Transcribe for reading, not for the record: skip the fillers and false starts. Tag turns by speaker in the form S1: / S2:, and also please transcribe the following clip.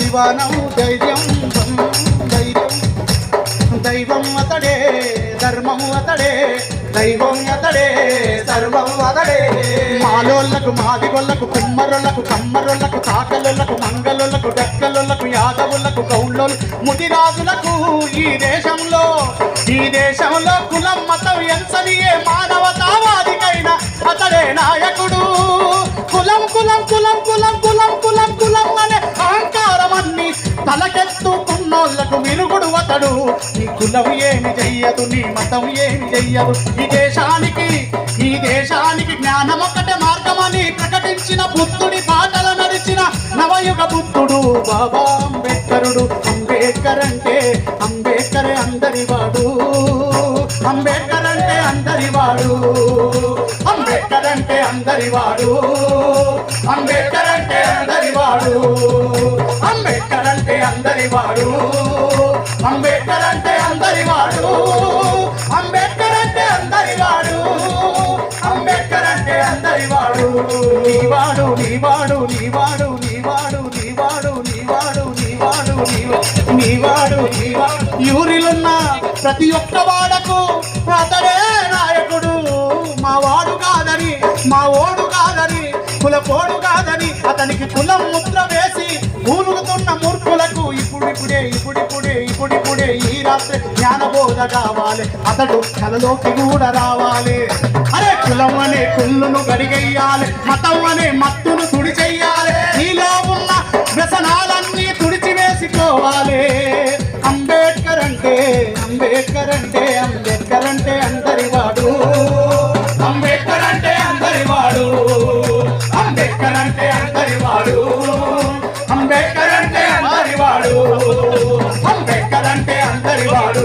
S1: దివానం ధైర్యం ధైర్యం దైవం అతడే ధర్మం అతడే దైవం అతడే సర్వం అతడే మాలోళ్లకు మాదిగొల్లకు కుమ్మరులకు కమ్మరులకు తాకలులకు మంగళులకు డక్కలులకు యాదవులకు గౌళ్ళోలు ముదిరాజులకు ఈ దేశంలో కులం మతం ఎంచనియే మానవతావాదికైనా అతడే నాయకుడు కులం కులం కులం కులం కులం కులం కులం అనే అహంకారమన్ని తలకెత్తుకున్నోళ్లకు విరుగుడు అతడు నీ కులం ఏమి చెయ్యదు నీ మతం ఏమి చెయ్యదు ఈ దేశానికి జ్ఞానం ఒక్కటే మార్గమని ప్రకటించిన బుద్ధుడి పాటలు నడిచిన నవయుగ బుద్ధుడు బాబా అంబేద్కరుడు అంబేద్కర్ అంటే అందరివాడు అంబేద్కర్ అంటే అందరివాడు అంబేద్కర్ అంటే అందరివాడు అంబేద్కర్ అంటే అందరివాడు అంబేద్కర్ అంటే అందరివాడు అంబేద్కర్ అంటే అందరివాడు అంబేద్కర్ అంటే అందరివాడు అంబేద్కర్ అంటే అందరివాడు నీవాడు నీవాడు నీవాడు నీవాడు నీవాడు నీవాడు నీవాడు నీవాడు నీవాడు యూరిలున్న ప్రతి ఒక్క వాడకు అతడే నాయకుడు మా వాడు కాదని మా ఓడు కాదని కులపోడు కాదని అతనికి కులం ముద్ర వేసి ఊరుగుతున్న మూర్ఖులకు ఇప్పుడిప్పుడే ఈ రాత్రి జ్ఞానబోధ కావాలి అతడు కలలోకి కూడా రావాలి అరే కులం అనే కుళ్ళును గడిగెయ్యాలి మతం అనే మత్తును తుడి చెయ్యాలి నీలో ఉన్న వ్యసనాలన్నీ తుడిచివేసుకోవాలి అంబేద్కర్ అంటే అందరివాడు అంబేద్కర్ అంటే అందరివాడు అంబేద్కర్ అంటే అందరివాడు అంబేద్కర్ అంటే అందరివాడు అంబేద్కర్ అంటే అందరివాడు